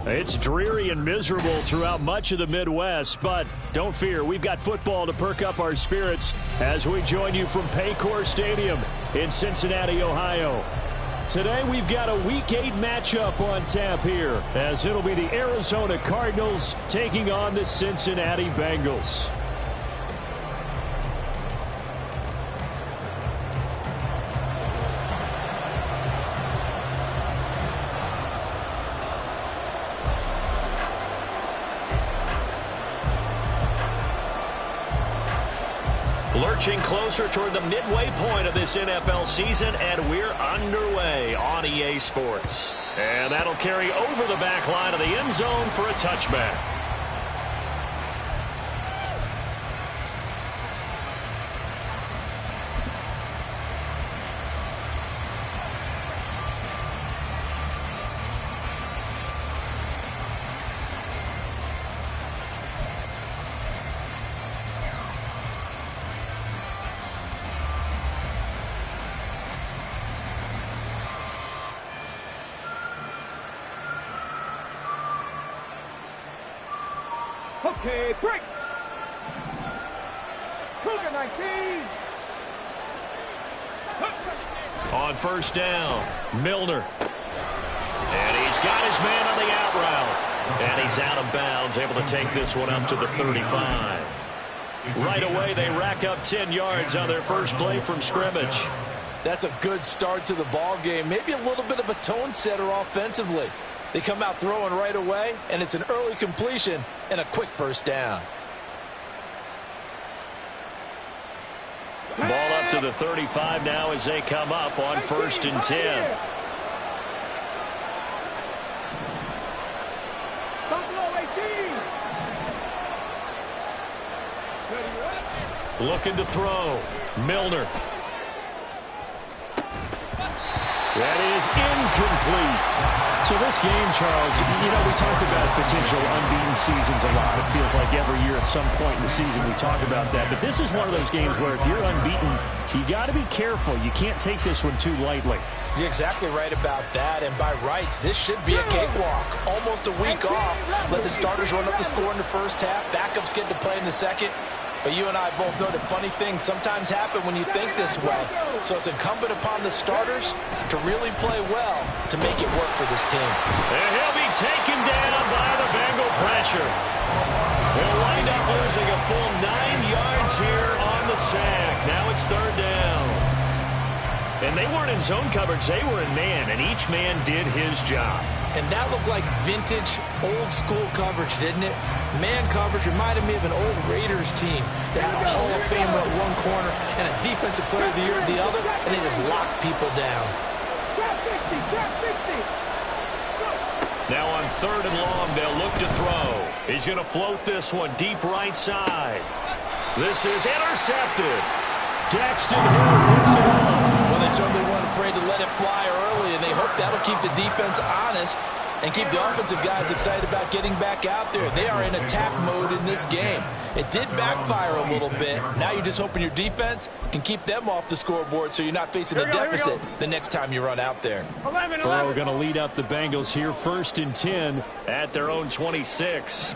It's dreary and miserable throughout much of the Midwest, but don't fear, we've got football to perk up our spirits as we join you from Paycor Stadium in Cincinnati, Ohio. Today we've got a Week 8 matchup on tap here, as it'll be the Arizona Cardinals taking on the Cincinnati Bengals. Lurching closer toward the midway point of this NFL season, and we're underway on EA Sports. And that'll carry over the back line of the end zone for a touchback. Okay, break. Cougar 19. On first down, Milner. And he's got his man on the out route. And he's out of bounds, able to take this one up to the 35. Right away, they rack up 10 yards on their first play from scrimmage. That's a good start to the ball game. Maybe a little bit of a tone setter offensively. They come out throwing right away, and it's an early completion and a quick first down. Ball up to the 35 now as they come up on first and 10. Looking to throw. Milner. That is incomplete. So this game, Charles, you know, we talked about potential unbeaten seasons a lot. It feels like every year at some point in the season we talk about that. But this is one of those games where if you're unbeaten, you got to be careful. You can't take this one too lightly. You're exactly right about that. And by rights, this should be a cakewalk. Almost a week off. Let the starters run up the score in the first half. Backups get to play in the second. But you and I both know that funny things sometimes happen when you think this way. So it's incumbent upon the starters to really play well to make it work for this team. And he'll be taken down by the Bengal pressure. They'll wind up losing a full 9 yards here on the sack. Now it's third down. And they weren't in zone coverage. They were in man, and each man did his job. And that looked like vintage, old-school coverage, didn't it? Man coverage reminded me of an old Raiders team that had a Hall of Famer at one corner and a Defensive Player of the Year at the other, and they just locked people down. Now on third and long, they'll look to throw. He's going to float this one deep right side. This is intercepted. Daxton Hill picks it off. Well, they certainly weren't afraid to let it fly early, and they hope that'll keep the defense honest and keep the offensive guys excited about getting back out there. They are in attack mode in this game. It did backfire a little bit. Now you're just hoping your defense can keep them off the scoreboard so you're not facing a deficit the next time you run out there. Burrow going to lead up the Bengals here first and 10 at their own 26.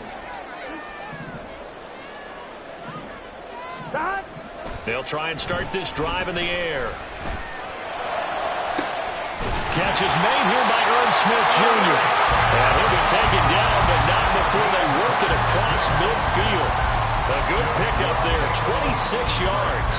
They'll try and start this drive in the air. Catch is made here by Irv Smith Jr. And he'll be taken down, but not before they work it across midfield. A good pickup there, 26 yards.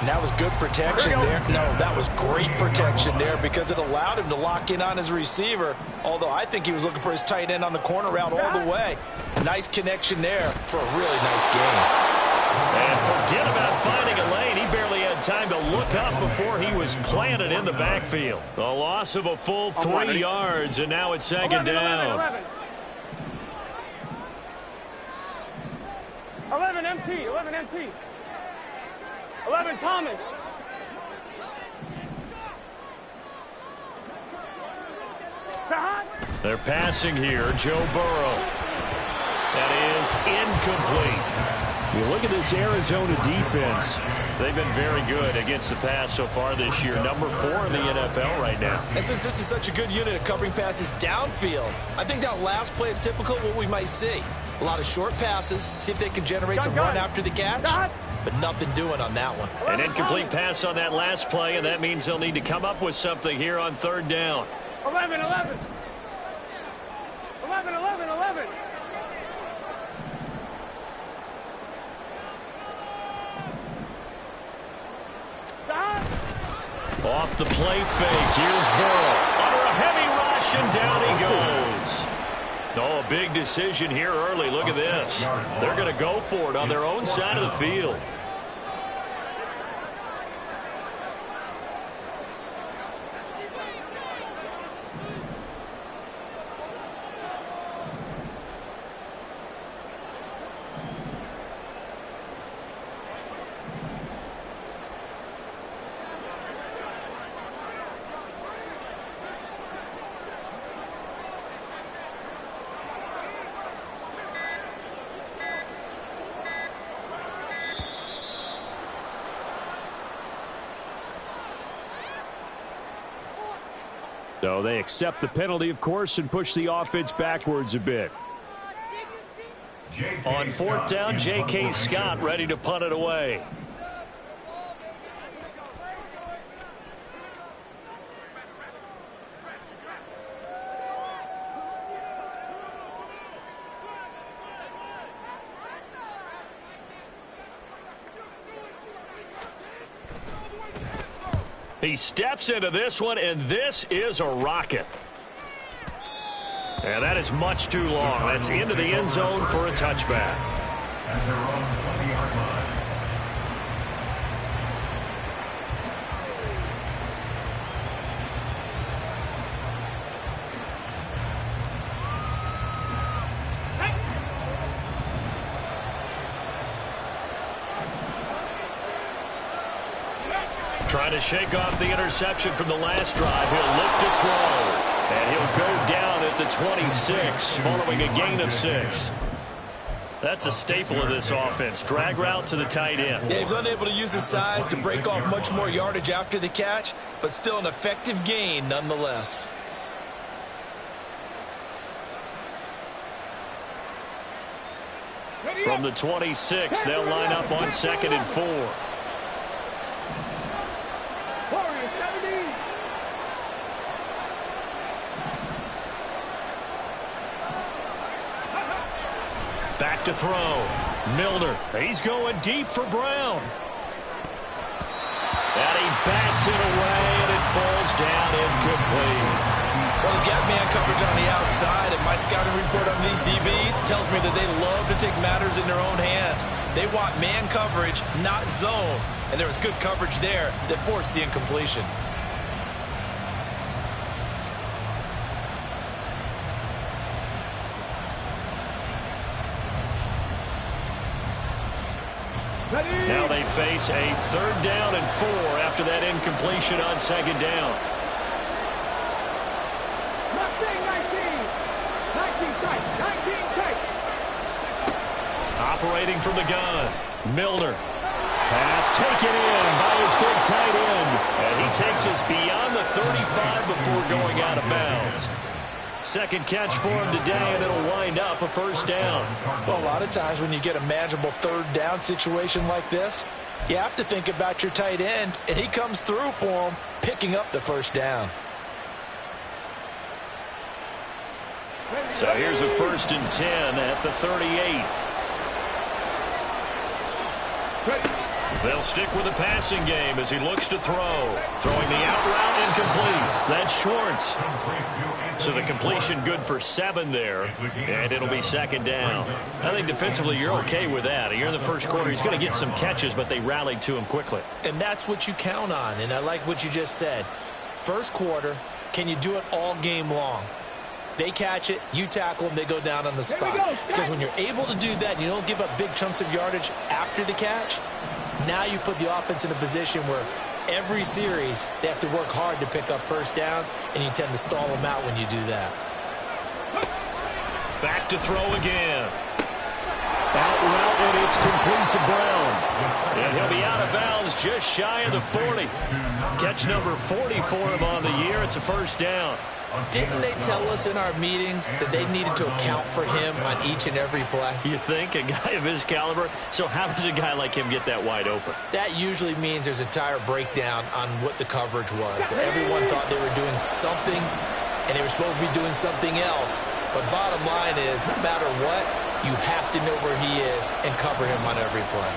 And that was good protection there. No, that was great protection there because it allowed him to lock in on his receiver, although I think he was looking for his tight end on the corner route all the way. Nice connection there for a really nice game. And forget about finding a lane. He barely had time to look up before he was planted in the backfield. A loss of a full 3 yards, and now it's second down. 11 MT, 11 MT. 11 Thomas. They're passing here, Joe Burrow. That is incomplete. You look at this Arizona defense. They've been very good against the pass so far this year. Number 4 in the NFL right now. And since this is such a good unit of covering passes downfield, I think that last play is typical of what we might see. A lot of short passes, see if they can generate some run after the catch, but nothing doing on that one. An incomplete pass on that last play, and that means they'll need to come up with something here on 3rd down. 11. Off the play fake. Here's Burrow. Under a heavy rush, and down he goes. Oh, a big decision here early. Look at this. They're going to go for it on their own side of the field. So they accept the penalty, of course, and push the offense backwards a bit. On 4th down, J.K. Scott ready to punt it away. He steps into this one, and this is a rocket. And that is much too long. That's into the end zone for a touchback. At their own 20-yard line. Trying to shake off the interception from the last drive. He'll look to throw. And he'll go down at the 26 following a gain of 6. That's a staple of this offense. Drag route to the tight end. Yeah, he's unable to use his size to break off much more yardage after the catch, but still an effective gain nonetheless. From the 26, they'll line up on 2nd and 4. Back to throw. Milner. He's going deep for Brown. And he bats it away, and it falls down incomplete. Well, they've got man coverage on the outside, and my scouting report on these DBs tells me that they love to take matters in their own hands. They want man coverage, not zone. And there was good coverage there that forced the incompletion. Now they face a 3rd down and 4 after that incompletion on 2nd down. 19 tight. Operating from the gun. Milner. Pass taken in by his big tight end. And he takes us beyond the 35 before going out of bounds. Second catch for him today, and it'll wind up a 1st down. Well, a lot of times when you get a manageable 3rd down situation like this, you have to think about your tight end, and he comes through for him, picking up the 1st down. So here's a 1st and 10 at the 38. They'll stick with the passing game as he looks to throw. Throwing the out route incomplete. That's Schwartz. So the completion good for 7 there, and it'll be 2nd down. I think defensively you're okay with that. Here in the first quarter, he's going to get some catches, but they rallied to him quickly. And that's what you count on, and I like what you just said. First quarter, can you do it all game long? They catch it, you tackle them, they go down on the spot. Because when you're able to do that and you don't give up big chunks of yardage after the catch, now you put the offense in a position where every series they have to work hard to pick up 1st downs, and you tend to stall them out when you do that. Back to throw again. Out route, and it's complete to Brown. And he'll be out of bounds just shy of the 40. Catch number 40 for him on the year. It's a first down. Didn't they tell us in our meetings that they needed to account for him on each and every play? You think? A guy of his caliber? So how does a guy like him get that wide open? That usually means there's a entire breakdown on what the coverage was. Everyone thought they were doing something, and they were supposed to be doing something else. But bottom line is, no matter what, you have to know where he is and cover him on every play.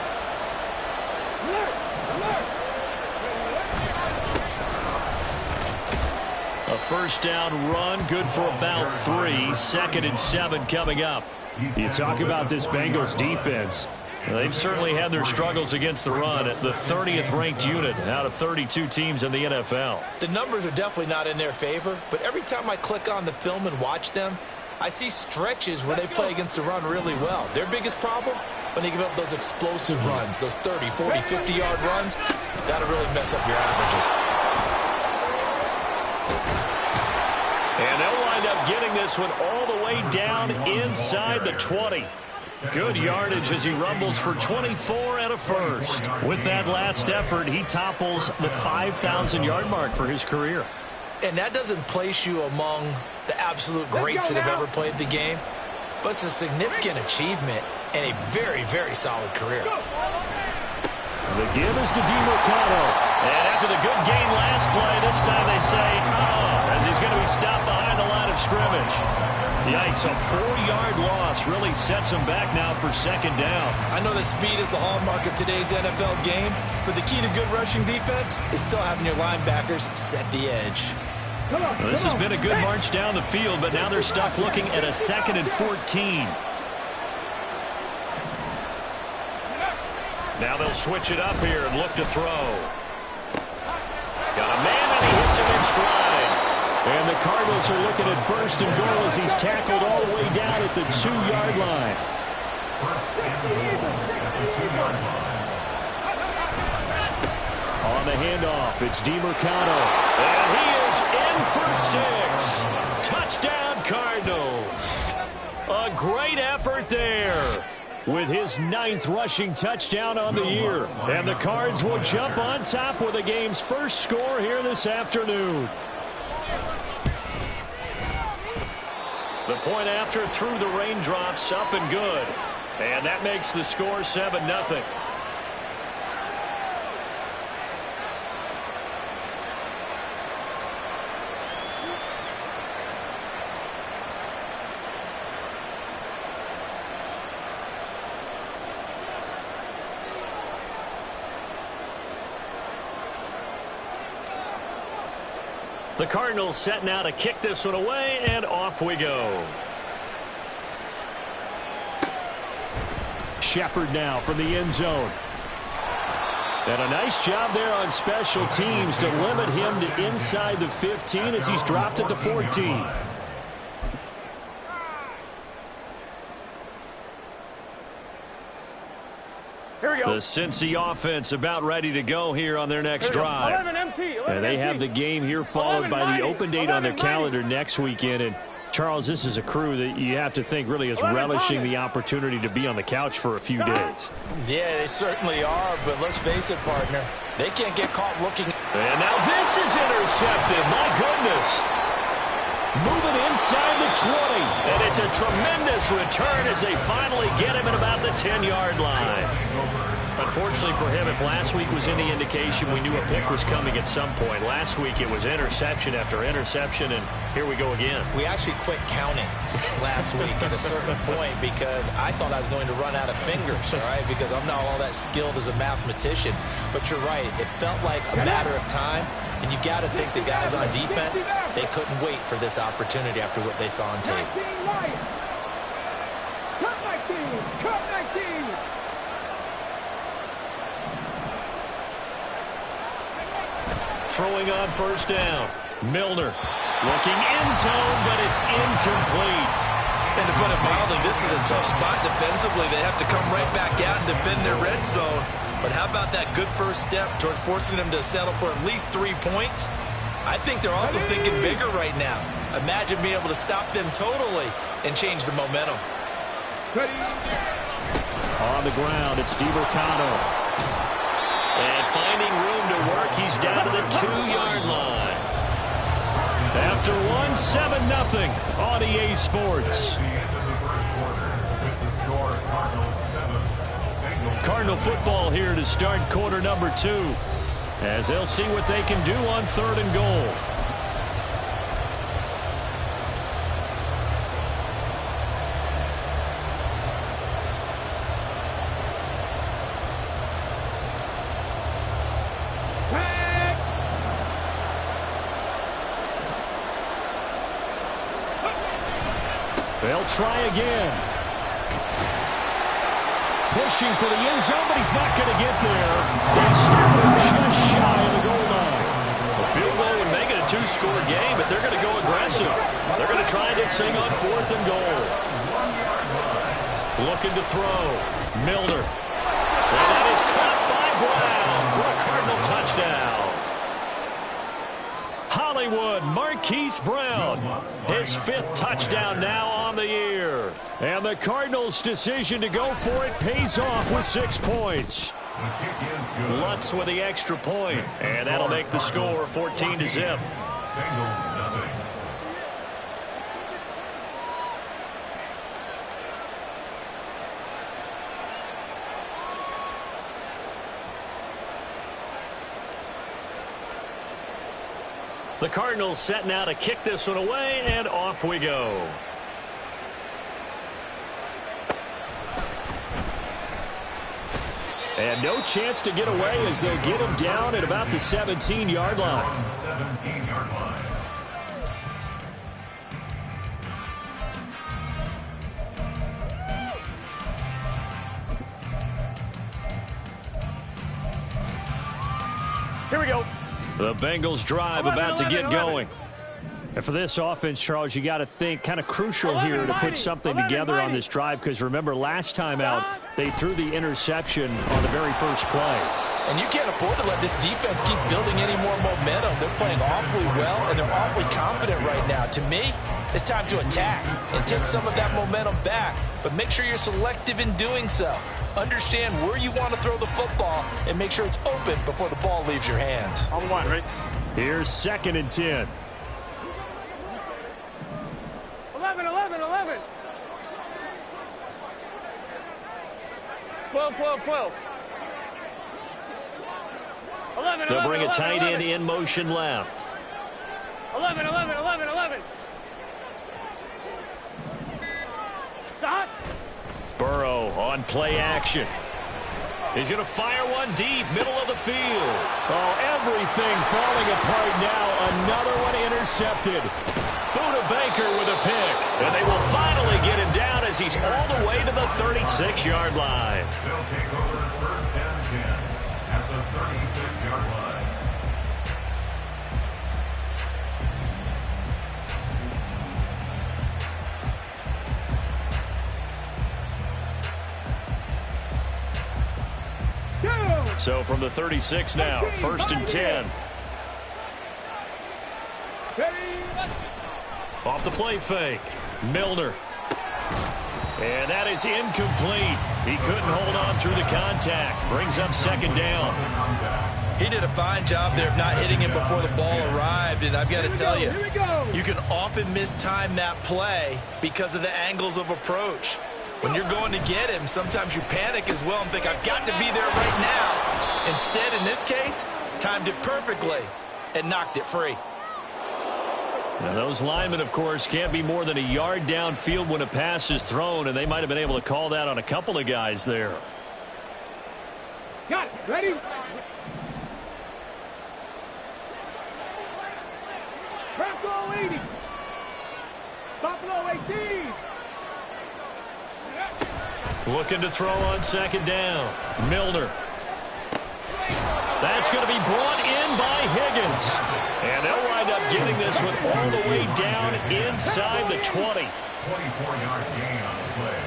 A first down run, good for about 3. 2nd and 7 coming up. You talk about this Bengals defense. They've certainly had their struggles against the run at the 30th ranked unit out of 32 teams in the NFL. The numbers are definitely not in their favor, but every time I click on the film and watch them, I see stretches where they play against the run really well. Their biggest problem? When they give up those explosive runs, those 30, 40, 50-yard runs, that'll really mess up your averages. And they'll wind up getting this one all the way down inside the 20. Good yardage as he rumbles for 24 and a first. With that last effort, he topples the 5,000-yard mark for his career. And that doesn't place you among the absolute greats that have ever played the game, but it's a significant achievement and a very, very solid career. The give is to DeMarcano. And after the good gain last play, this time they say, as he's going to be stopped behind the line of scrimmage. Yikes, a 4-yard loss really sets him back now for 2nd down. I know that speed is the hallmark of today's NFL game, but the key to good rushing defense is still having your linebackers set the edge. Well, this has been a good march down the field, but now they're stuck looking at a 2nd and 14. Now they'll switch it up here and look to throw. Got a man, and he hits him in stride. And the Cardinals are looking at 1st and goal as he's tackled all the way down at the 2-yard line. On the handoff, it's DeMarcano. And he is in for 6. Touchdown, Cardinals. A great effort there, with his 9th rushing touchdown on the year. And the Cards will jump on top with the game's first score here this afternoon. The point after through the raindrops, up and good. And that makes the score 7-0. The Cardinals set now to kick this one away, and off we go. Shepard now from the end zone. And a nice job there on special teams to limit him to inside the 15 as he's dropped at the 14. The Cincy offense about ready to go here on their next drive. And they have the game here followed by the open date on their calendar next weekend. And Charles, this is a crew that you have to think really is relishing the opportunity to be on the couch for a few days. Yeah, they certainly are, but let's face it, partner, they can't get caught looking. And now this is intercepted. My goodness. Moving inside the 20. And it's a tremendous return as they finally get him at about the 10-yard line. Unfortunately for him, if last week was any indication, we knew a pick was coming at some point. Last week it was interception after interception, and here we go again. We actually quit counting last week at a certain point because I thought I was going to run out of fingers, all right, because I'm not all that skilled as a mathematician. But you're right. It felt like a matter of time, and you got to think the guys on defense, they couldn't wait for this opportunity after what they saw on tape. Throwing on first down. Milner looking end zone, but it's incomplete. And to put it mildly, this is a tough spot defensively. They have to come right back out and defend their red zone. But how about that good first step towards forcing them to settle for at least 3 points? I think they're also thinking bigger right now. Imagine being able to stop them totally and change the momentum. On the ground, it's DiMercado. And finding room to work, he's down to the 2-yard line. After 1-7-0 on EA Sports. Cardinal football here to start quarter number 2, as they'll see what they can do on 3rd and goal. They'll try again. Pushing for the end zone, but he's not going to get there. They stop him just shy of the goal line. The field goal would make it a 2-score game, but they're going to go aggressive. They're going to try this thing on 4th and goal. Looking to throw. Milner. And that is caught by Brown for a Cardinal touchdown. Hollywood Marquise Brown, his 5th touchdown now on the year. And the Cardinals' decision to go for it pays off with 6 points. Lutz with the extra point, and that'll make the score 14-0. The Cardinals set now to kick this one away, and off we go. And no chance to get away as they'll get him down at about the 17-yard line. Here we go. The Bengals drive about to get going. And for this offense, Charles, you got to think kind of crucial here to put something together on this drive, because remember last time out they threw the interception on the very first play. And you can't afford to let this defense keep building any more momentum. They're playing awfully well, and they're awfully confident right now. To me, it's time to attack and take some of that momentum back. But make sure you're selective in doing so. Understand where you want to throw the football and make sure it's open before the ball leaves your hands. On 1, right? Here's 2nd and 10. 11. 12. 11. They'll bring a tight end in motion left. 11. Stop. Burrow on play action. He's going to fire one deep, middle of the field. Oh, everything falling apart now. Another one intercepted. Buda Baker with a pick. And they will finally get him down as he's all the way to the 36-yard line. They'll take over 1st and 10 at the 36-yard line. So from the 36 now, 1st and 10. Off the play fake, Milner. And that is incomplete. He couldn't hold on through the contact. Brings up 2nd down. He did a fine job there of not hitting him before the ball arrived, and I've got to tell you, you can often mistime that play because of the angles of approach. When you're going to get him, sometimes you panic as well and think, I've got to be there right now. Instead, in this case, timed it perfectly and knocked it free. Now those linemen, of course, can't be more than a yard downfield when a pass is thrown, and they might have been able to call that on a couple of guys there. Got it. Ready? Buffalo 80. Buffalo 18. Looking to throw on 2nd down. Milner. That's going to be brought in by Higgins. And they'll wind up getting this one all the way down inside the 20. 24-yard gain on the play.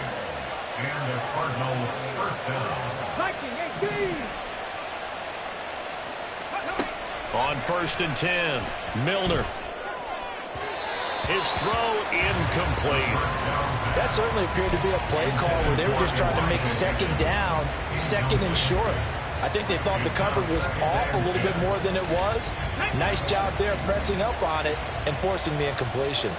And a Cardinal 1st down. Viking 18. On 1st and 10, Milner. His throw incomplete. That certainly appeared to be a play call where they were just trying to make second down, second and short. I think they thought the coverage was off a little bit more than it was. Nice job there pressing up on it and forcing the incompletion.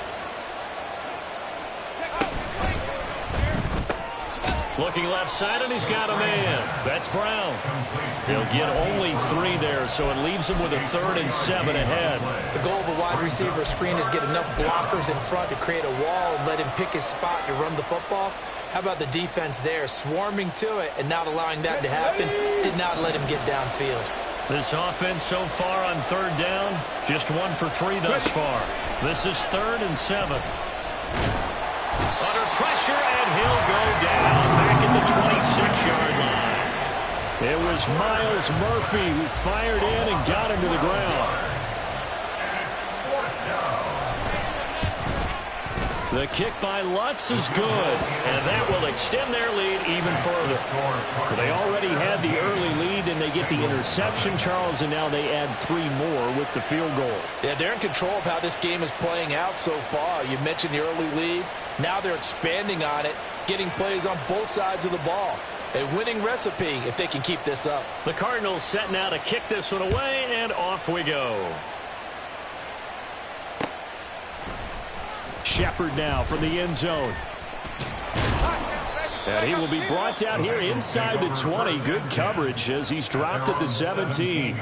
Looking left side, and he's got a man. That's Brown. He'll get only 3 there, so it leaves him with a 3rd and 7 ahead. The goal of a wide receiver screen is get enough blockers in front to create a wall and let him pick his spot to run the football. How about the defense there, swarming to it and not allowing that to happen? Did not let him get downfield. This offense so far on 3rd down, just 1 for 3 thus far. This is 3rd and 7. Under pressure, and he'll go down back at the 26-yard line. It was Miles Murphy who fired in and got him to the ground. The kick by Lutz is good, and that will extend their lead even further. They already had the early lead, and they get the interception, Charles, and now they add 3 more with the field goal. Yeah, they're in control of how this game is playing out so far. You mentioned the early lead. Now they're expanding on it, getting plays on both sides of the ball. A winning recipe if they can keep this up. The Cardinals setting out to kick this one away, and off we go. Shepard now from the end zone. And he will be brought down here inside the 20. Good coverage as he's dropped at the 17.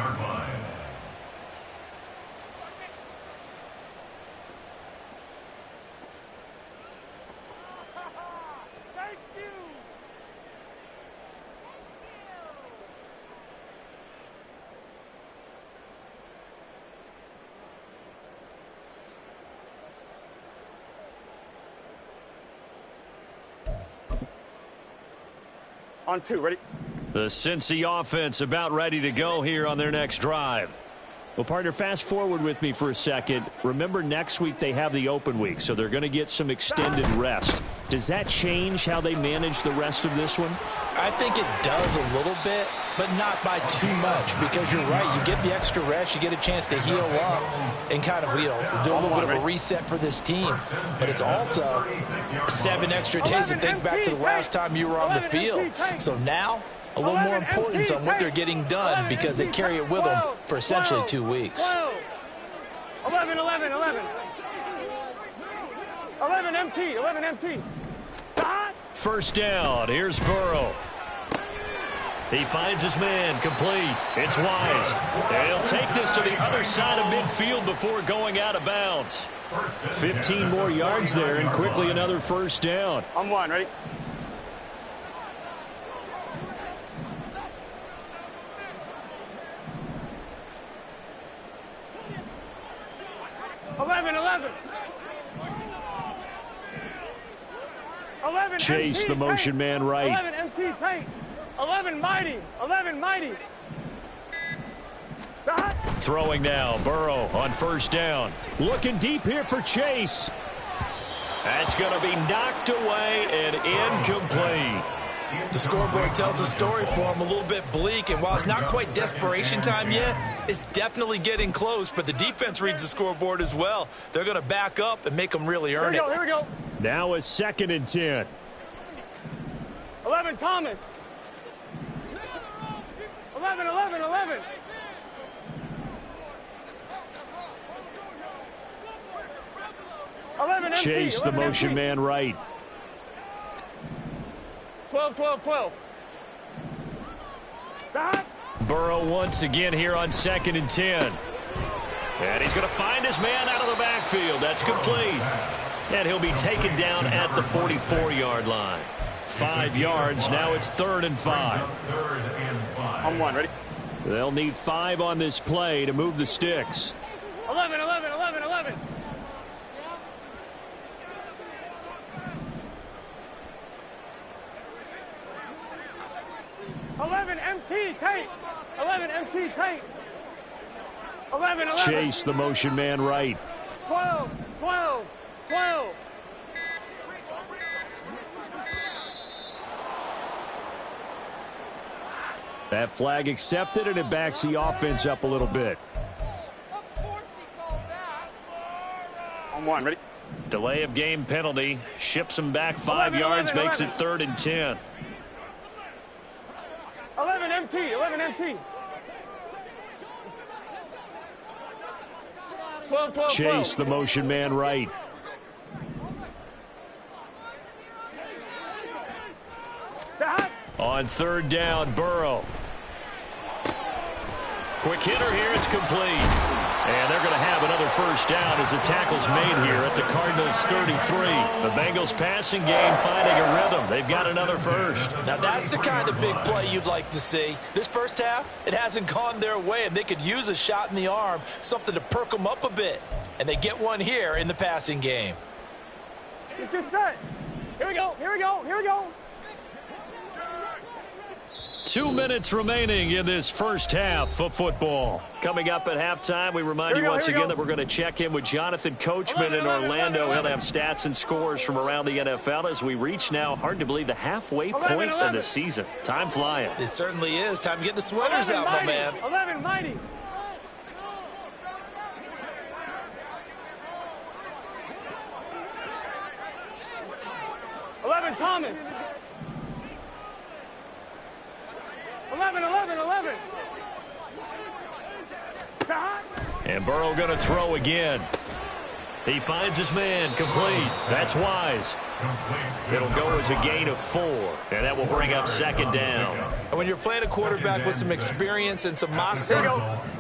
On 2, ready? The Cincy offense about ready to go here on their next drive. Well, partner, fast forward with me for a second. Remember, next week they have the open week, so they're going to get some extended rest. Does that change how they manage the rest of this one? I think it does a little bit, but not by too much, because you're right. You get the extra rest. You get a chance to heal up and kind of, do a little bit of a reset for this team. But it's also 7 extra days to think back to the last time you were on the field. So now, a little more importance on what they're getting done because they carry it with them for essentially 2 weeks. 11, 11, 11. 11 MT, 11 MT. First down, here's Burrow. He finds his man, complete. It's Wise. And he'll take this to the other side of midfield before going out of bounds. 15 more yards there and quickly another first down. I'm 1, ready? Chase, the motion man right. 11 MT paint. 11 mighty. 11 mighty. Throwing now, Burrow on first down. Looking deep here for Chase. That's going to be knocked away and incomplete. The scoreboard tells a story for him, a little bit bleak, and while it's not quite desperation time yet, it's definitely getting close, but the defense reads the scoreboard as well. They're going to back up and make them really earn it. Here we go. Now a 2nd and 10. 11 Thomas. 11, 11, 11. Chase, the motion man right. 12, 12, 12. Burrow once again here on 2nd and 10. And he's going to find his man out of the backfield. That's complete. And he'll be taken down at the 44-yard line. 5 yards. Now it's 3rd and 5. I'm 1, ready? They'll need 5 on this play to move the sticks. 11, 11, 11, 11. 11 MT tape. 11 MT tape. 11, 11. Chase, the motion man right. 12, 12, 12. That flag accepted, and it backs the offense up a little bit. On one, ready? Delay of game penalty. Ships him back 5 yards, 11. makes it 3rd and 10. 11 MT, 11 MT. 12. Chase, the motion man right. On 3rd down, Burrow. Quick hitter here, it's complete. And they're going to have another first down as the tackle's made here at the Cardinals' 33. The Bengals passing game finding a rhythm. They've got another first. Now that's the kind of big play you'd like to see. This first half, it hasn't gone their way, and they could use a shot in the arm, something to perk them up a bit. And they get one here in the passing game. Let's get set. Here we go. 2 minutes remaining in this first half of football. Coming up at halftime, we remind you once again that we're going to check in with Jonathan Coachman in Orlando. He'll have stats and scores from around the NFL as we reach now, hard to believe, the halfway point of the season. Time flying. It certainly is. Time to get the sweaters out, my man. 11 mighty. Thomas. 11. And Burrow going to throw again. He finds his man, complete. That's wise. It'll go as a gain of 4, and that will bring up 2nd down. And when you're playing a quarterback with some experience and some moxie,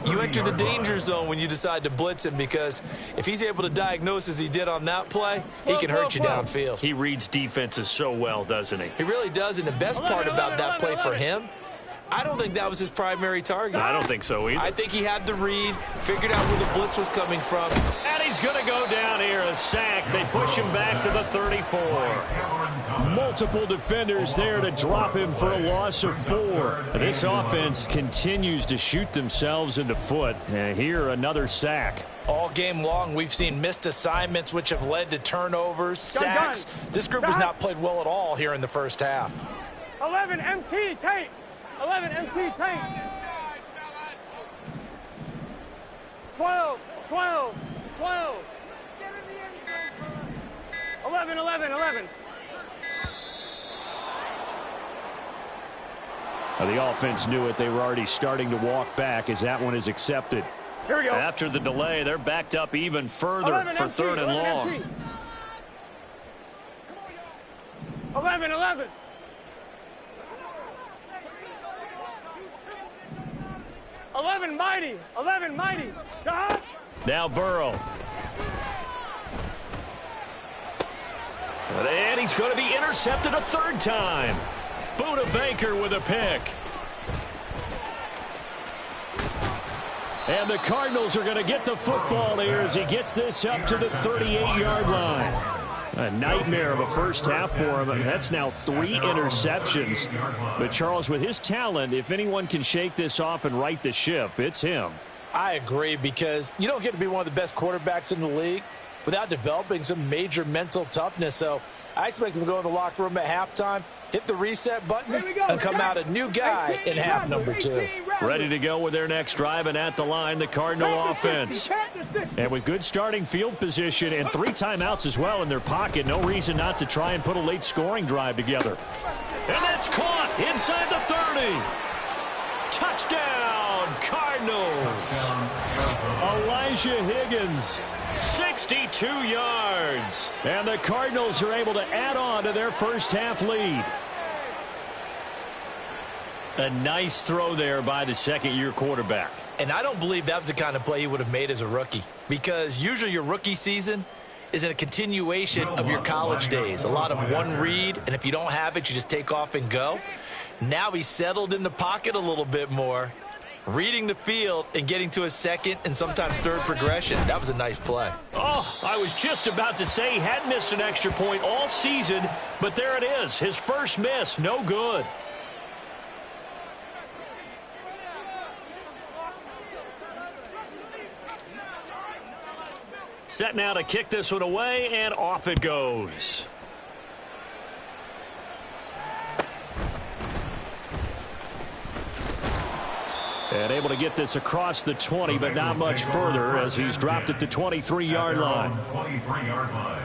you enter the danger zone when you decide to blitz him, because if he's able to diagnose as he did on that play, he can hurt you downfield. He reads defenses so well, doesn't he? He really does, and the best part about that play for him, I don't think that was his primary target. I don't think so either. I think he had the read, figured out where the blitz was coming from. And he's going to go down here, a sack. They push him back to the 34. Multiple defenders there to drop him for a loss of 4. This offense continues to shoot themselves in the foot. And here, another sack. All game long, we've seen missed assignments, which have led to turnovers, sacks. This group has not played well at all here in the first half. 11 MT, tape. 11 MT tank. 12. 11. The offense knew it. They were already starting to walk back as that one is accepted. Here we go. After the delay, they're backed up even further for MT, 3rd and long. MT. 11. 11 mighty. Now Burrow. And he's going to be intercepted a 3rd time. Buda Baker with a pick. And the Cardinals are going to get the football here as he gets this up to the 38-yard line. A nightmare of a first half for him. That's now 3 interceptions. But Charles, with his talent, if anyone can shake this off and right the ship, it's him. I agree, because you don't get to be one of the best quarterbacks in the league without developing some major mental toughness. So I expect him to go in the locker room at halftime, hit the reset button, and come out a new guy in half number 2. Ready to go with their next drive, and at the line, the Cardinal offense. And with good starting field position and 3 timeouts as well in their pocket, no reason not to try and put a late scoring drive together. And that's caught inside the 30. Touchdown, Cardinals. Elijah Higgins. 62 yards. And the Cardinals are able to add on to their first half lead. A nice throw there by the second-year quarterback. And I don't believe that was the kind of play he would have made as a rookie, because usually your rookie season is in a continuation of your college days. A lot of one read, and if you don't have it, you just take off and go. Now he's settled in the pocket a little bit more, reading the field and getting to a second and sometimes third progression. That was a nice play. Oh, I was just about to say he hadn't missed an extra point all season, but there it is. His first miss, no good. Set now to kick this one away, and off it goes. And able to get this across the 20, but not much further as he's dropped it to 23-yard line. 23-yard line.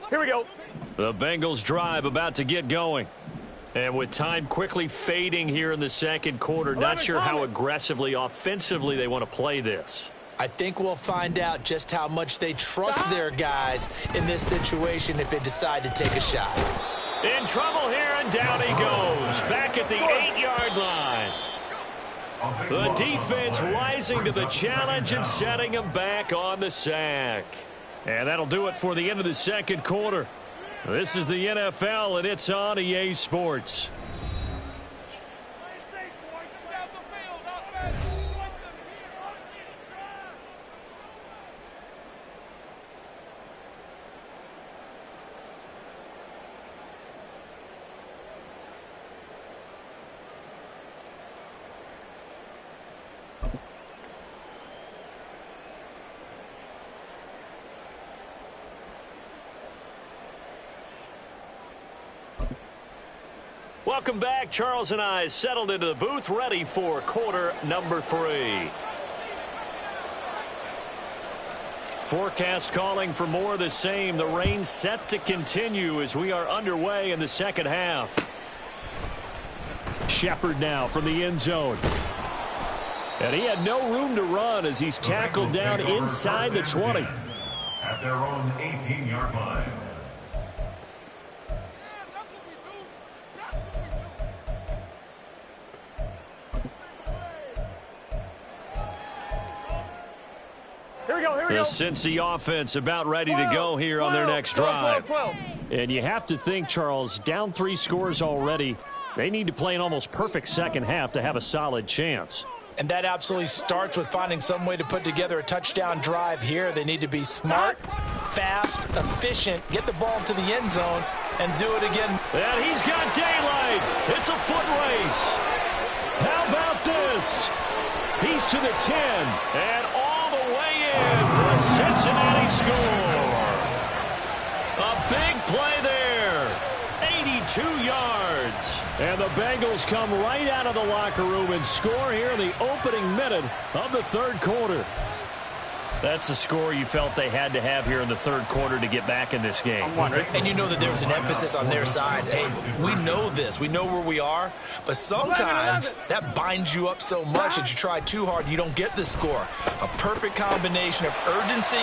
Here we go. The Bengals drive about to get going. And with time quickly fading here in the second quarter, not sure how aggressively, offensively they want to play this. I think we'll find out just how much they trust their guys in this situation if they decide to take a shot. In trouble here, and down he goes. Back at the 8-yard line. The defense rising to the challenge and setting him back on the sack. And that'll do it for the end of the second quarter. This is the NFL, and it's on EA Sports. Welcome back. Charles and I settled into the booth, ready for quarter number 3. Forecast calling for more of the same. The rain set to continue as we are underway in the second half. Shepard now from the end zone. And he had no room to run as he's tackled down inside the 20. At their own 18-yard line. The Cincy offense about ready to go here on their next drive. And you have to think, Charles, down 3 scores already. They need to play an almost perfect second half to have a solid chance. And that absolutely starts with finding some way to put together a touchdown drive here. They need to be smart, fast, efficient, get the ball to the end zone, and do it again. And he's got daylight. It's a foot race. How about this? He's to the 10. And all the way in for a Cincinnati score. A big play there. 82 yards. And the Bengals come right out of the locker room and score here in the opening minute of the third quarter. That's a score you felt they had to have here in the third quarter to get back in this game. And you know that there was an emphasis on their side. Hey, we know this. We know where we are. But sometimes that binds you up so much that you try too hard, you don't get the score. A perfect combination of urgency,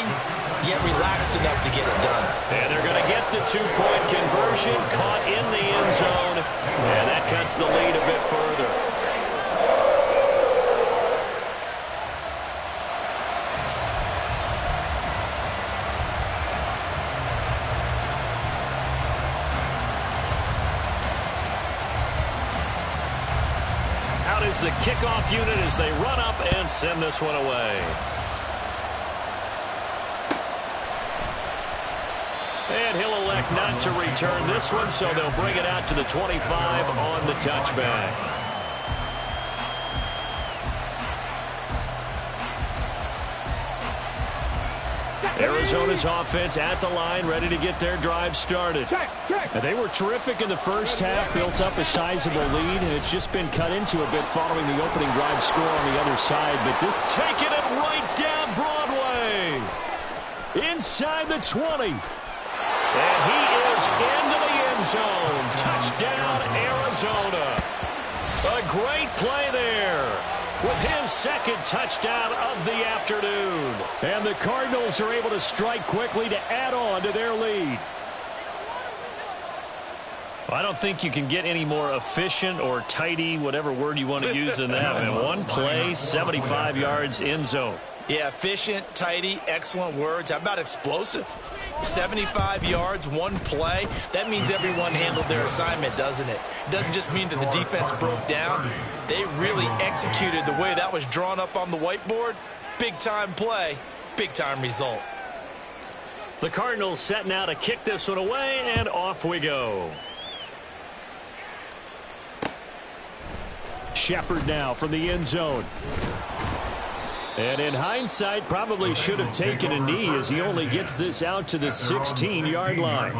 yet relaxed enough to get it done. And they're going to get the 2-point conversion, caught in the end zone. And that cuts the lead a bit further. Is the kickoff unit as they run up and send this one away. And he'll elect not to return this one, so they'll bring it out to the 25 on the touchback. Arizona's offense at the line, ready to get their drive started. And they were terrific in the first half, built up a sizable lead, and it's just been cut into a bit following the opening drive score on the other side. But this taking it right down Broadway. Inside the 20. And he is into the end zone. Touchdown, Arizona. A great play there with his second touchdown of the afternoon. And the Cardinals are able to strike quickly to add on to their lead. I don't think you can get any more efficient or tidy, whatever word you want to use in that. And one play, 75 yards, end zone. Yeah, efficient, tidy, excellent words. How about explosive? 75 yards, one play. That means everyone handled their assignment, doesn't it? It doesn't just mean that the defense broke down. They really executed the way that was drawn up on the whiteboard. Big-time play, big-time result. The Cardinals setting out to kick this one away, and off we go. Shepard now from the end zone. And in hindsight, probably should have taken a knee as he only gets this out to the 16-yard line.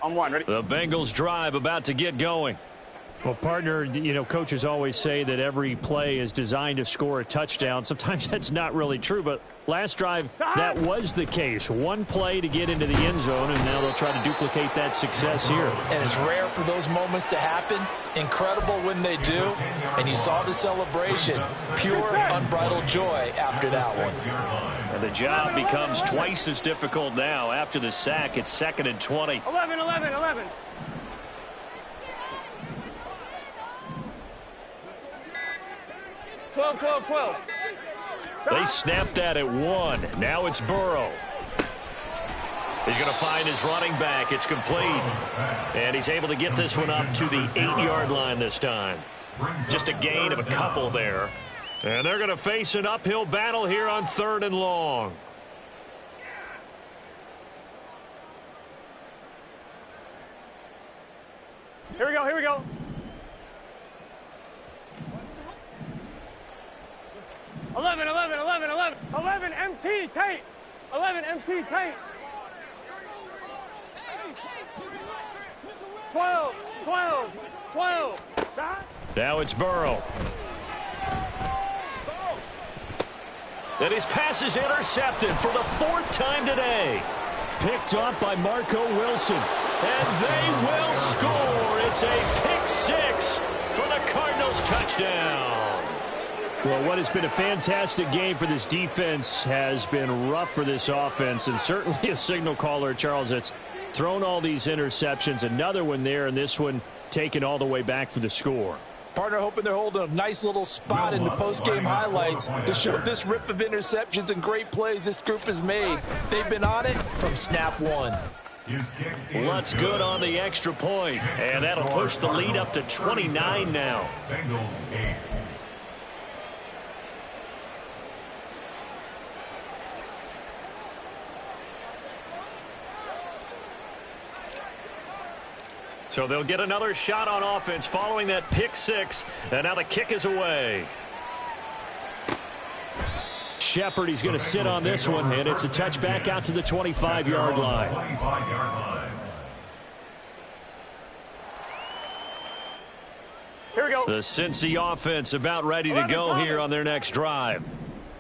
On one, ready? The Bengals drive about to get going. Well, partner, you know, coaches always say that every play is designed to score a touchdown. Sometimes that's not really true, but last drive, that was the case. One play to get into the end zone, and now they'll try to duplicate that success here. And it's rare for those moments to happen. Incredible when they do. And you saw the celebration. Pure, unbridled joy after that one. And the job becomes twice as difficult now. After the sack, it's 2nd and 20. 11, 11, 11. They snapped that at 1. Now it's Burrow. He's going to find his running back. It's complete. And he's able to get this one up to the 8-yard line this time. Just a gain of a couple there. And they're going to face an uphill battle here on 3rd and long. Here we go, here we go. 11, 11, 11, 11. 11 MT tape. 11 MT tape. 12, 12, 12. Now it's Burrow. And his pass is intercepted for the 4th time today. Picked off by Marco Wilson. And they will score. It's a pick 6 for the Cardinals touchdown. Well, what has been a fantastic game for this defense has been rough for this offense, and certainly a signal caller, Charles, that's thrown all these interceptions. Another one there, and this one taken all the way back for the score. Partner hoping they're holding a nice little spot in the post-game highlights to show this rip of interceptions and great plays this group has made. They've been on it from snap 1. What's good on the extra point, and that'll push the lead up to 29 now. Bengals 8. So they'll get another shot on offense following that pick 6, and now the kick is away. Shepard, he's going to sit on this one, and it's a touchback out to the 25-yard line. 25-yard line. Here we go. The Cincy offense about ready to go here on their next drive.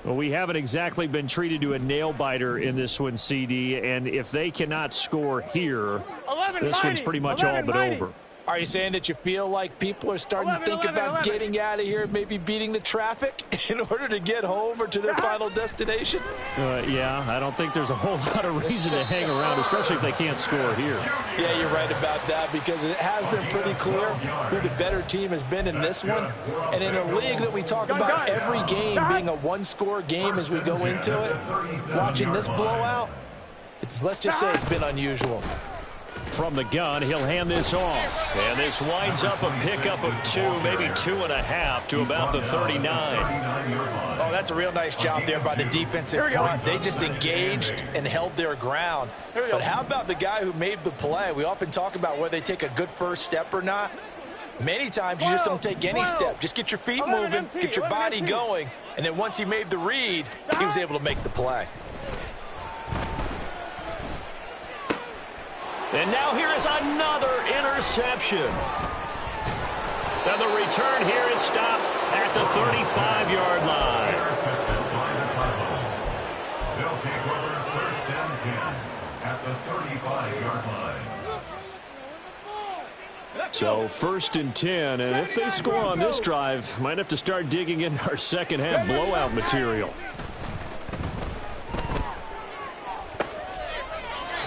Well, we haven't exactly been treated to a nail-biter in this one, CD, and if they cannot score here, 11, this one's pretty much all but over. Are you saying that you feel like people are starting to think about getting out of here, maybe beating the traffic in order to get home or to their final destination? Yeah, I don't think there's a whole lot of reason to hang around, especially if they can't score here. Yeah, you're right about that, because it has been pretty clear who the better team has been in this one. And in a league that we talk about every game being a one-score game as we go into it, watching this blowout, let's just say it's been unusual. From the gun, he'll hand this off. And this winds up a pickup of 2, maybe 2.5 to about the 39. Oh, that's a real nice job there by the defensive front. They just engaged and held their ground. But how about the guy who made the play? We often talk about whether they take a good first step or not. Many times you just don't take any step. Just get your feet moving, get your body going. And then once he made the read, he was able to make the play. And now here is another interception. And the return here is stopped at the 35-yard line. They'll take over 1st and 10 at the 35-yard line. So 1st and 10, and if they score on this drive, might have to start digging in our second-half blowout material.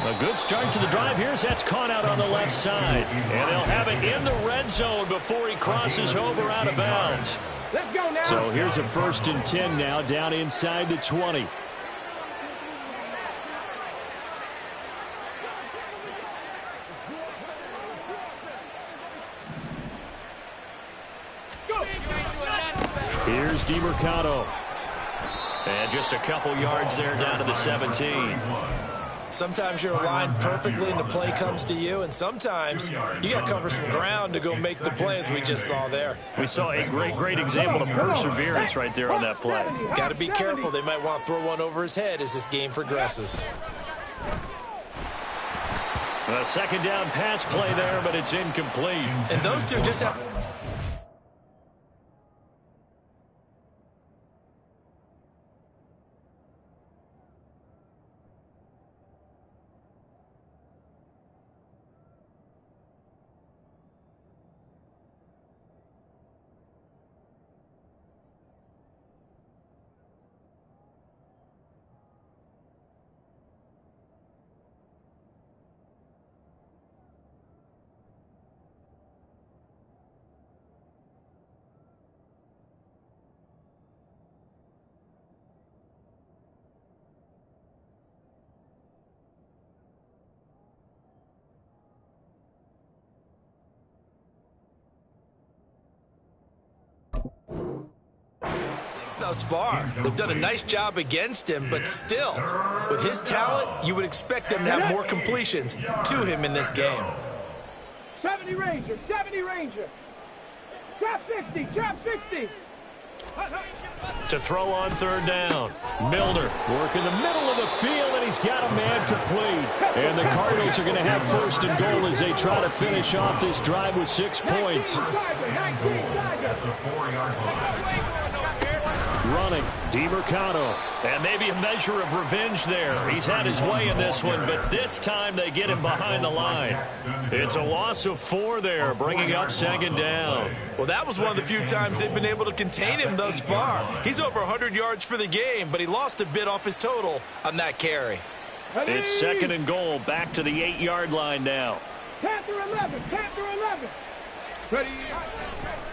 A good start to the drive. Here's that's caught out on the left side. And they'll have it in the red zone before he crosses over out of bounds. Let's go now. So here's a 1st and 10 now, down inside the 20. Here's DeMercado. And just a couple yards there down to the 17. Sometimes you're aligned perfectly and the play comes to you, and sometimes you got to cover some ground to go make the play, as we just saw there. We saw a great example of perseverance right there on that play. Got to be careful. They might want to throw one over his head as this game progresses. A second down pass play there, but it's incomplete. And those two just have... Thus far, they've done a nice job against him, but still, with his talent, you would expect them to have more completions to him in this game. 70 Ranger, 70 Ranger. Trap 60, trap 60. To throw on third down. Milner working the middle of the field, and he's got a man complete. And the Cardinals are going to have first and goal as they try to finish off this drive with 6 points. Running, DiMercado. And maybe a measure of revenge there. He's had his way in this one, but this time they get him behind the line. It's a loss of 4 there, bringing up second down. Well, that was one of the few times they've been able to contain him thus far. He's over 100 yards for the game, but he lost a bit off his total on that carry. It's second and goal, back to the 8-yard line now. Panther 11, Panther 11. Ready.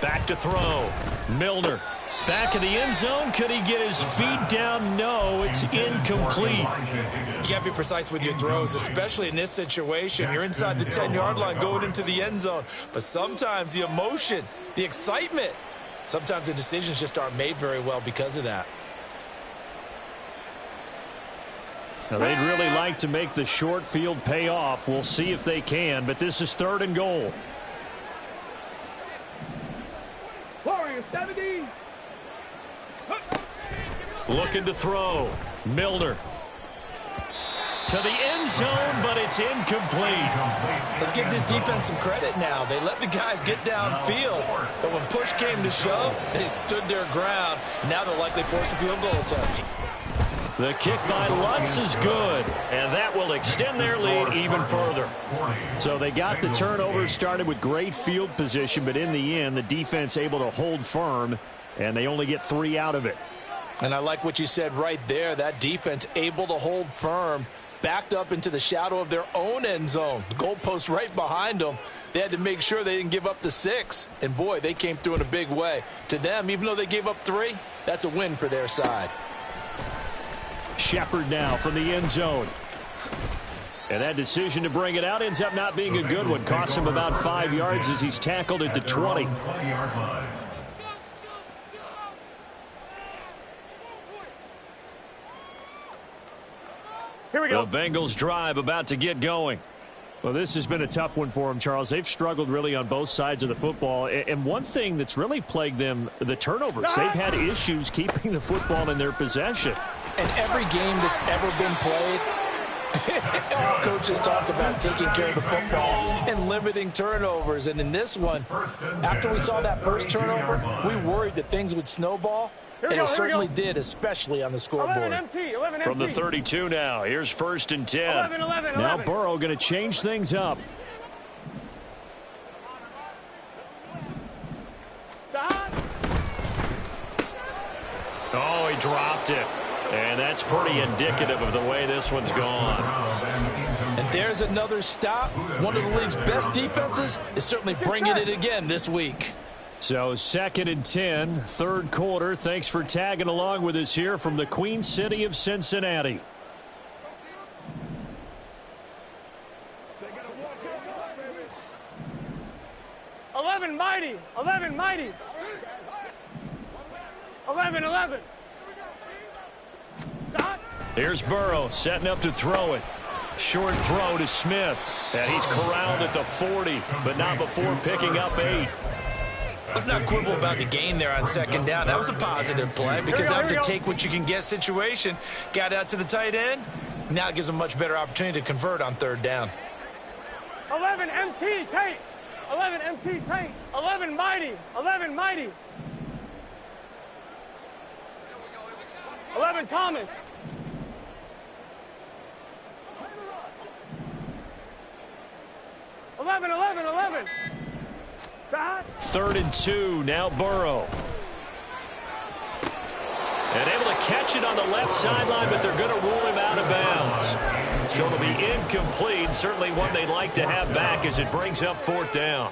Back to throw. Milner. Back in the end zone. Could he get his feet down? No, it's incomplete. You got to be precise with your throws, especially in this situation. You're inside the 10-yard line going into the end zone. But sometimes the emotion, the excitement, sometimes the decisions just aren't made very well because of that. Now, they'd really like to make the short field pay off. We'll see if they can, but this is third and goal. Warrior 70. Looking to throw. Milner. To the end zone, but it's incomplete. Let's give this defense some credit now. They let the guys get downfield, but when push came to shove, they stood their ground. Now they'll likely force a field goal attempt. The kick by Lutz is good, and that will extend their lead even further. So they got the turnover started with great field position, but in the end, the defense able to hold firm, and they only get 3 out of it. And I like what you said right there. That defense able to hold firm, backed up into the shadow of their own end zone. The goalpost right behind them. They had to make sure they didn't give up the 6. And, boy, they came through in a big way. To them, even though they gave up 3, that's a win for their side. Shepard now from the end zone. And that decision to bring it out ends up not being a good one. Costs him about 5 yards as he's tackled at the 20. Here we go. The Bengals drive about to get going. Well, this has been a tough one for them, Charles. They've struggled really on both sides of the football. And one thing that's really plagued them, the turnovers. They've had issues keeping the football in their possession. And every game that's ever been played, all coaches talk about taking care of the football and limiting turnovers. And in this one, after we saw that first turnover, we worried that things would snowball. And it certainly did, especially on the scoreboard. 11 MT, 11 From the MT. 32 now, here's first and 10. 11. Now Burrow going to change things up. Oh, he dropped it. And that's pretty indicative of the way this one's gone. And there's another stop. One of the league's best defenses is certainly bringing it again this week. So second and 10, third quarter. Thanks for tagging along with us here from the Queen City of Cincinnati. Mighty. 11. Stop. Here's Burrow setting up to throw it. Short throw to Smith. And he's corralled at the 40, but not before picking up 8. Let's not quibble about the gain there on second down. That was a positive play because that was a take-what-you-can-get situation. Got out to the tight end. Now it gives them a much better opportunity to convert on third down. 11 MT Tate. 11 MT Tate. 11 Mighty. 11 Mighty. 11 Thomas. Eleven. 3rd and 2. Now Burrow. And able to catch it on the left sideline, but they're going to rule him out of bounds. So it'll be incomplete. Certainly one they'd like to have back as it brings up 4th down.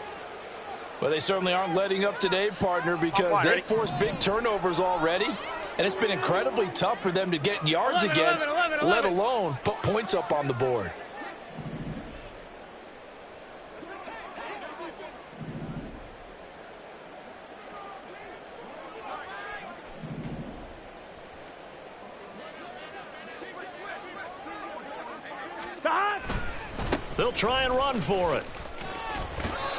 Well, they certainly aren't letting up today, partner, because they've forced big turnovers already. And it's been incredibly tough for them to get yards against, let alone put points up on the board. They'll try and run for it.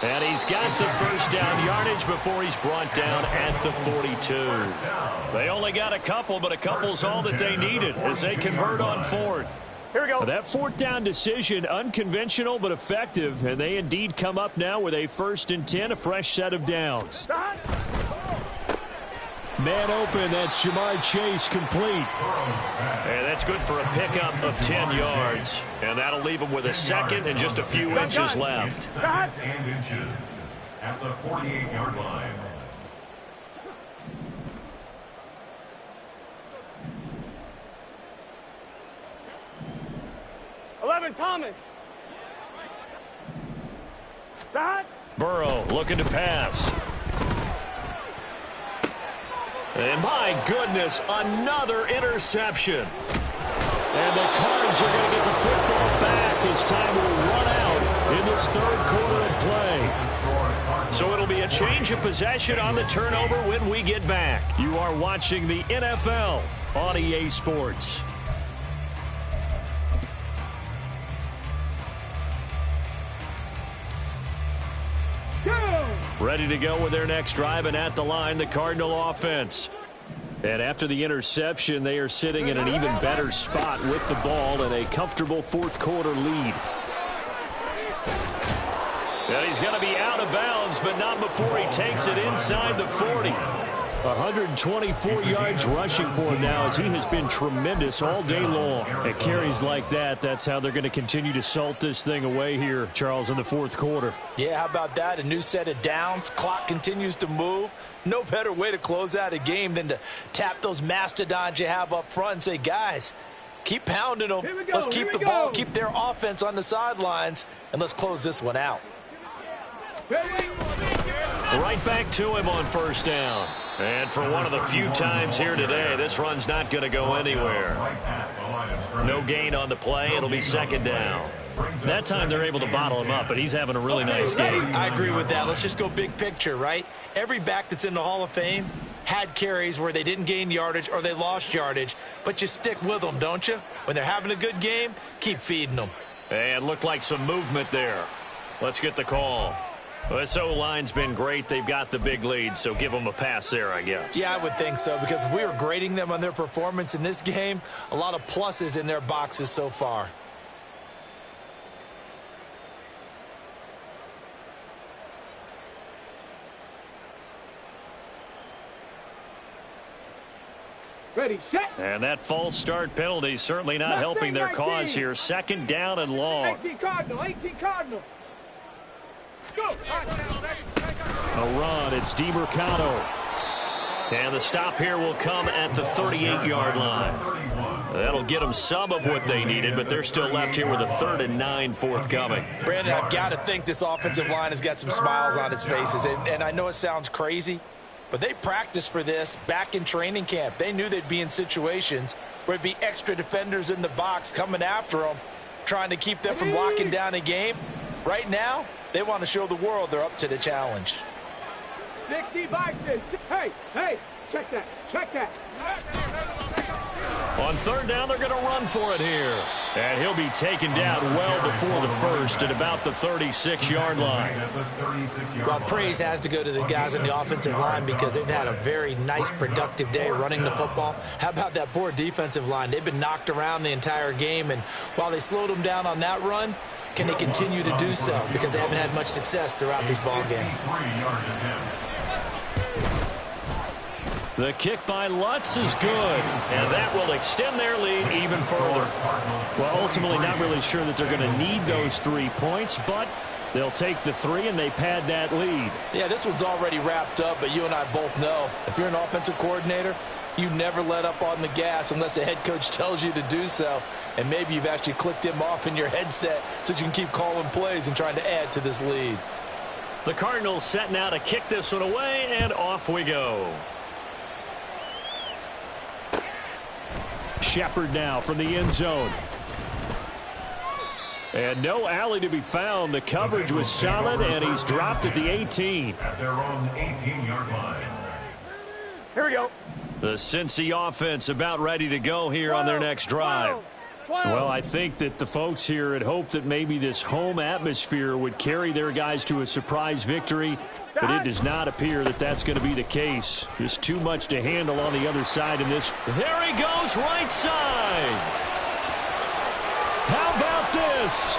And he's got the 1st down yardage before he's brought down at the 42. They only got a couple, but a couple's all that they needed as they convert on 4th. Here we go. That 4th down decision, unconventional but effective, and they indeed come up now with a 1st and 10, a fresh set of downs. Man open, that's Jamar Chase, complete. And that's good for a pickup of 10 yards. And that'll leave him with a 2nd and just a few inches left. 8 inches at the 48-yard line. Thomas. Burrow looking to pass. And my goodness, another interception. And the Cards are going to get the football back as time will run out in this 3rd quarter of play. So it'll be a change of possession on the turnover when we get back. You are watching the NFL on EA Sports. Ready to go with their next drive, and at the line, the Cardinal offense. And after the interception, they are sitting in an even better spot with the ball and a comfortable 4th quarter lead. And he's going to be out of bounds, but not before he takes it inside the 40. 124 yards rushing for him now as he has been tremendous all day long. At carries like that, that's how they're going to continue to salt this thing away here, Charles, in the 4th quarter. Yeah, how about that? A new set of downs. Clock continues to move. No better way to close out a game than to tap those mastodons you have up front and say, guys, keep pounding them. Let's keep the ball, keep their offense on the sidelines, and let's close this one out. Right back to him on 1st down. And for one of the few times here today, this run's not going to go anywhere. No gain on the play. It'll be 2nd down. That time they're able to bottle him up, but he's having a really nice game. I agree with that. Let's just go big picture, right? Every back that's in the Hall of Fame had carries where they didn't gain yardage or they lost yardage, but you stick with them, don't you? When they're having a good game, keep feeding them. And looked like some movement there. Let's get the call. Well, this O-line's been great. They've got the big lead, so give them a pass there, I guess. Yeah, I would think so, because if we were grading them on their performance in this game, a lot of pluses in their boxes so far. Ready, set. And that false start penalty certainly not helping their cause here. 2nd down and long. 18 Cardinal, 18 Cardinal. Go. A run, it's DeMercado. And the stop here will come at the 38-yard line. That'll get them some of what they needed, but they're still left here with a 3rd and 9 forthcoming. Brandon, I've got to think this offensive line has got some smiles on its faces. And I know it sounds crazy, but they practiced for this back in training camp. They knew they'd be in situations where it'd be extra defenders in the box coming after them, trying to keep them from locking down a game. Right now, they want to show the world they're up to the challenge. 60 boxes. Hey, check that. On 3rd down, they're going to run for it here. And he'll be taken down well before the 1st at about the 36-yard line. Well, praise has to go to the guys on the offensive line because they've had a very nice, productive day running the football. How about that poor defensive line? They've been knocked around the entire game, and while they slowed them down on that run, can they continue to do so? Because they haven't had much success throughout this ball game. The kick by Lutz is good, and that will extend their lead even further. Well, ultimately not really sure that they're going to need those 3 points, but they'll take the 3 and they pad that lead. Yeah, this one's already wrapped up, but you and I both know if you're an offensive coordinator, you never let up on the gas unless the head coach tells you to do so. And maybe you've actually clicked him off in your headset so you can keep calling plays and trying to add to this lead. The Cardinals set now to kick this one away, and off we go. Shepard now from the end zone. And no alley to be found. The coverage was solid, and he's dropped at the 18. At their own 18-yard line. Here we go. The Cincy offense about ready to go here on their next drive. Well, I think that the folks here had hoped that maybe this home atmosphere would carry their guys to a surprise victory, but it does not appear that that's going to be the case. Just too much to handle on the other side in this. There he goes, right side. How about this?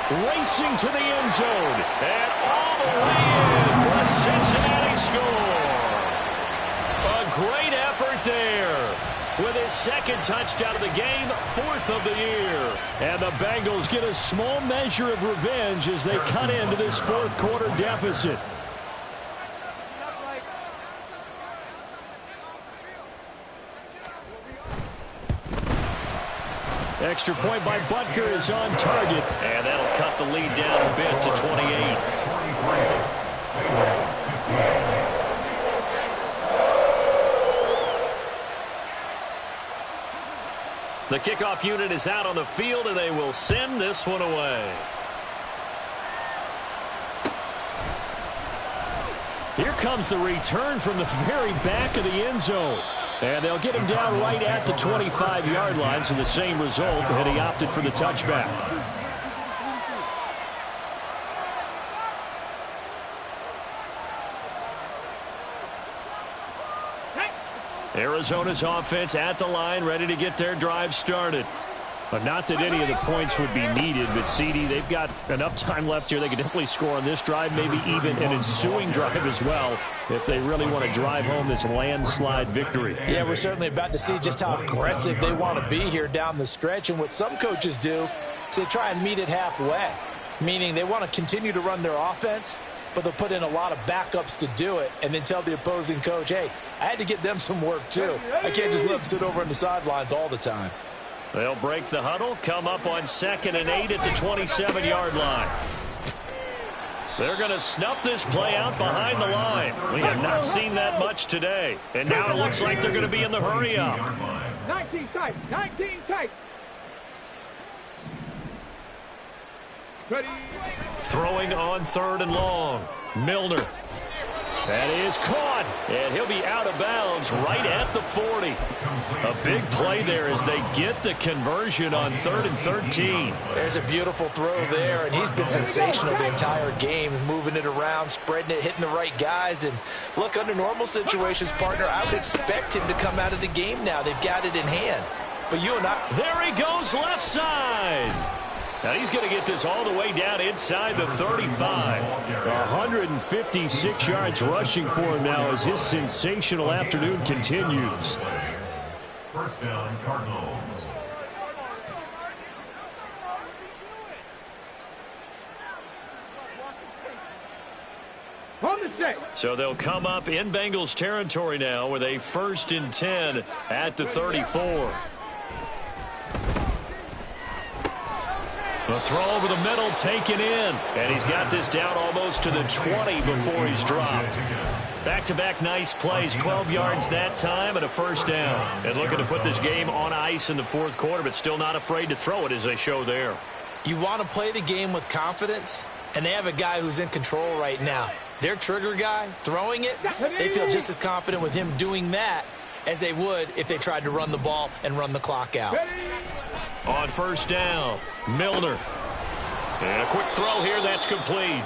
Racing to the end zone. And all the way in for a Cincinnati score. A great effort there. With his second touchdown of the game, 4th of the year. And the Bengals get a small measure of revenge as they cut into this 4th quarter deficit. Extra point by Butker is on target. And that'll cut the lead down a bit to 28. The kickoff unit is out on the field, and they will send this one away. Here comes the return from the very back of the end zone. And they'll get him down right at the 25-yard line, so the same result, and he opted for the touchback. Arizona's offense at the line, ready to get their drive started. But not that any of the points would be needed, but CD, they've got enough time left here. They can definitely score on this drive, maybe even an ensuing drive as well, if they really want to drive home this landslide victory. Yeah, we're certainly about to see just how aggressive they want to be here down the stretch. And what some coaches do is they try and meet it halfway, meaning they want to continue to run their offense, but they'll put in a lot of backups to do it and then tell the opposing coach, hey, I had to get them some work too. I can't just let them sit over on the sidelines all the time. They'll break the huddle, come up on 2nd and 8 at the 27-yard line. They're going to snuff this play out behind the line. We have not seen that much today. And now it looks like they're going to be in the hurry up. 19 tight, 19 tight. Ready. Throwing on 3rd and long. Milner. That is caught, and he'll be out of bounds right at the 40. A big play there as they get the conversion on 3rd and 13. There's a beautiful throw there, and he's been sensational the entire game, moving it around, spreading it, hitting the right guys. And look, under normal situations, partner, I would expect him to come out of the game now. They've got it in hand. But you and I... There he goes, left side. Now he's going to get this all the way down inside the 35. 156 yards rushing for him now as his sensational afternoon continues. First down, Cardinals. On the set. So they'll come up in Bengals territory now with a 1st and 10 at the 34. The throw over the middle taken in. And he's got this down almost to the 20 before he's dropped. Back-to-back nice plays, 12 yards that time and a 1st down. And looking to put this game on ice in the 4th quarter, but still not afraid to throw it as they show there. You want to play the game with confidence, and they have a guy who's in control right now. Their trigger guy, throwing it, they feel just as confident with him doing that as they would if they tried to run the ball and run the clock out. On 1st down, Milner. And a quick throw here, that's complete.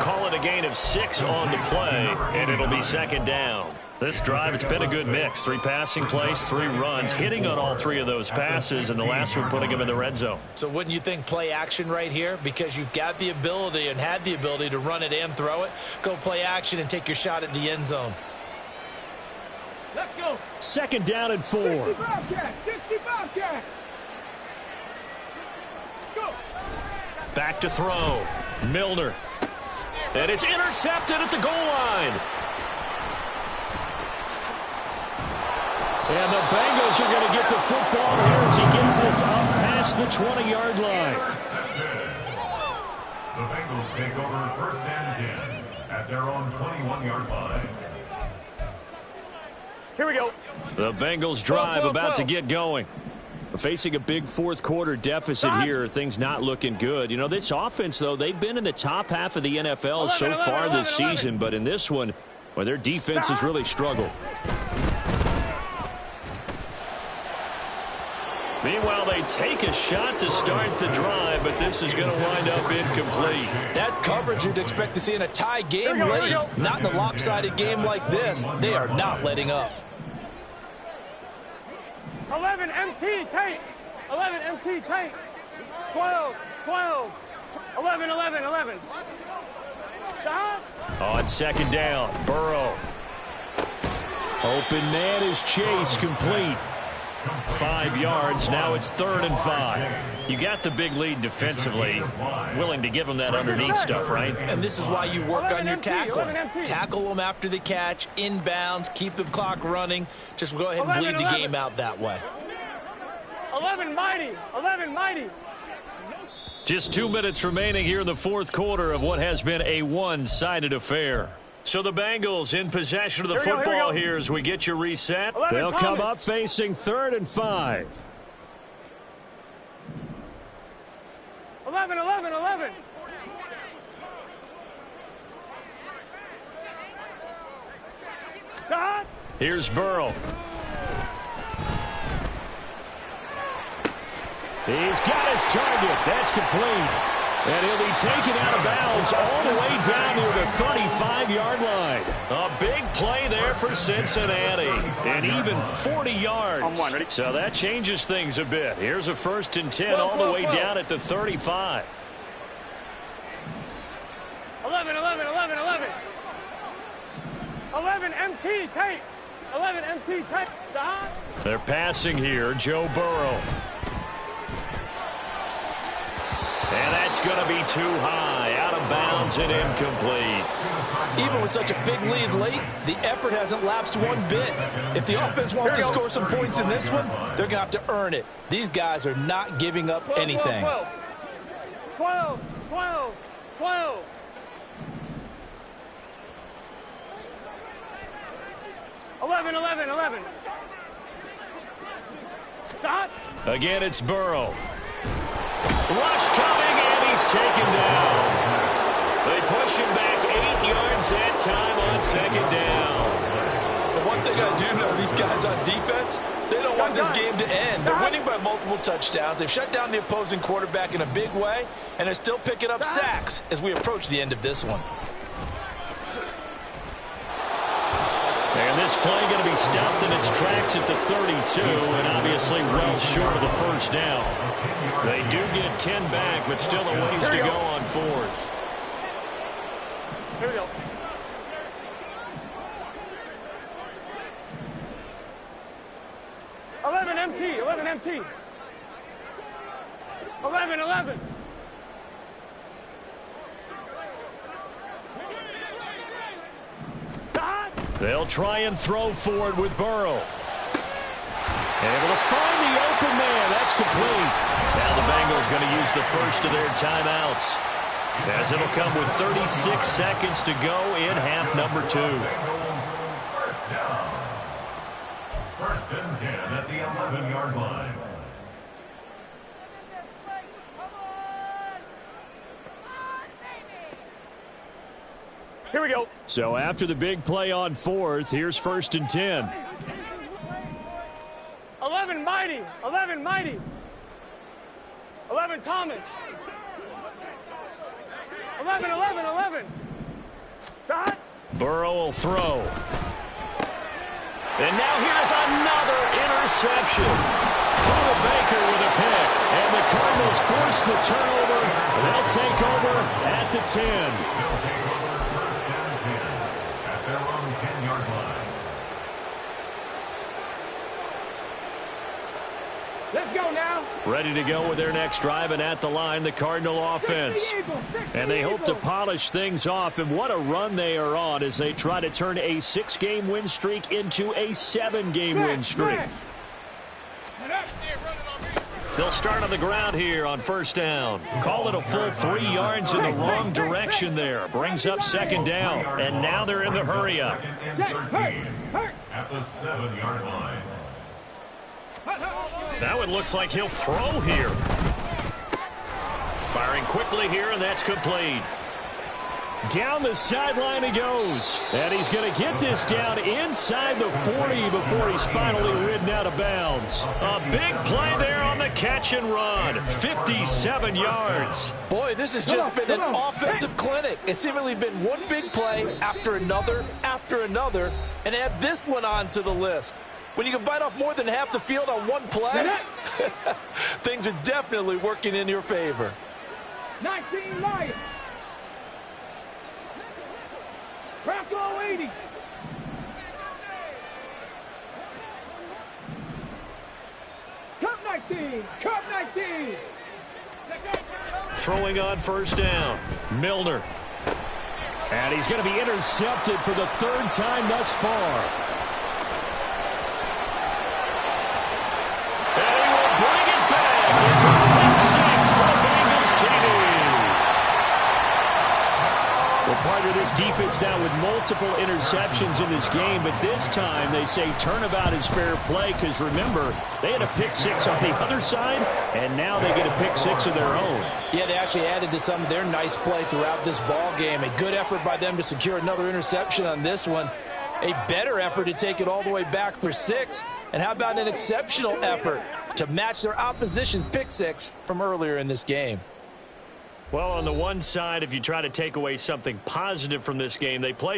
Call it a gain of 6 on the play, and it'll be second down. This drive, it's been a good mix. 3 passing plays, 3 runs, hitting on all 3 of those passes, and the last one putting him in the red zone. So wouldn't you think play action right here? Because you've got the ability and had the ability to run it and throw it. Go play action and take your shot at the end zone. Let's go. Second down and 4. 60 Bobcat. 60 Bobcat. Go. Back to throw. Milner. And it's intercepted at the goal line. And the Bengals are going to get the football here as he gets this up past the 20-yard line. The Bengals take over first and 10 at their own 21-yard line. Here we go. The Bengals drive about to get going. Facing a big fourth-quarter deficit here, things not looking good. You know, this offense, though, they've been in the top half of the NFL so far this season, but in this one, well, their defense has really struggled. Meanwhile, they take a shot to start the drive, but this is going to wind up incomplete. That's coverage you'd expect to see in a tie game late. Not in a lopsided game like this. They are not letting up. 11 MT tank. 11 MT tank. 12. 11. Stop. On second down, Burrow. Open man is Chase, complete. 5 yards, now it's 3rd and 5. You got the big lead defensively. Willing to give them that underneath stuff, right? And this is why you work on your tackling. Tackle them after the catch, inbounds, keep the clock running. Just go ahead and bleed the game out that way. 11 mighty. Just 2 minutes remaining here in the fourth quarter of what has been a one-sided affair. So the Bengals in possession of the football here as we get you reset. They'll come up facing 3rd and 5. 11. Stop. Here's Burrow. He's got his target. That's complete. And he'll be taken out of bounds all the way down near the 35-yard line. A big play there for Cincinnati. And even 40 yards. So that changes things a bit. Here's a 1st and 10 all the way down at the 35. 11 MT tank. 11 MT tank. Stop. They're passing here. Joe Burrow. And that's going to be too high, out of bounds and incomplete. Even with such a big lead late, the effort hasn't lapsed one bit. If the offense wants to score some points in this one, they're going to have to earn it. These guys are not giving up anything. 12. 11. Stop. Again, it's Burrow. Rush coming, and he's taken down. They push him back 8 yards that time on second down. The one thing I do know, these guys on defense, they don't want this game to end. They're winning by multiple touchdowns. They've shut down the opposing quarterback in a big way, and they're still picking up sacks as we approach the end of this one. And this play going to be stopped in its tracks at the 32, and obviously well short of the first down. They do get 10 back, but still a ways to go on 4th. Here we go. MT. 11. They'll try and throw forward with Burrow. Able to find the open man. That's complete. Now the Bengals going to use the first of their timeouts, as it'll come with 36 seconds to go in half number 2. First down. 1st and 10 at the 11-yard line. Here we go. So after the big play on 4th, here's 1st and 10. 11 mighty. 11 Thomas. 11. Shot. Burrow will throw. And now here's another interception. Cole Baker with a pick. And the Cardinals force the turnover. They'll take over at the 10. They'll take over first down 10 at their own 10-yard line. Let's go now. Ready to go with their next drive, and at the line, the Cardinal offense. And they hope to polish things off, and what a run they are on as they try to turn a 6-game win streak into a 7-game win streak. They'll start on the ground here on first down. Call it a full 3 yards in the wrong direction there. Brings up second down, and now they're in the hurry up. Second and 13 at the 7-yard line. Now it looks like he'll throw here. Firing quickly here, and that's complete. Down the sideline he goes. And he's going to get this down inside the 40 before he's finally ridden out of bounds. A big play there on the catch and run. 57 yards. Boy, this has just been an offensive clinic. It's seemingly been one big play after another, and add this one on to the list. When you can bite off more than half the field on one play, things are definitely working in your favor. 19 Lions. Bronco 80. Cup 19. Throwing on first down. Milner. And he's going to be intercepted for the 3rd time thus far. And he will bring it back. It's a pick 6 for the Bengals TV. Well, part of this defense now with multiple interceptions in this game, but this time they say turnabout is fair play because, remember, they had a pick 6 on the other side, and now they get a pick 6 of their own. Yeah, they actually added to some of their nice play throughout this ball game. A good effort by them to secure another interception on this one. A better effort to take it all the way back for 6. And how about an exceptional effort to match their opposition's pick 6 from earlier in this game? Well, on the one side, if you try to take away something positive from this game, they played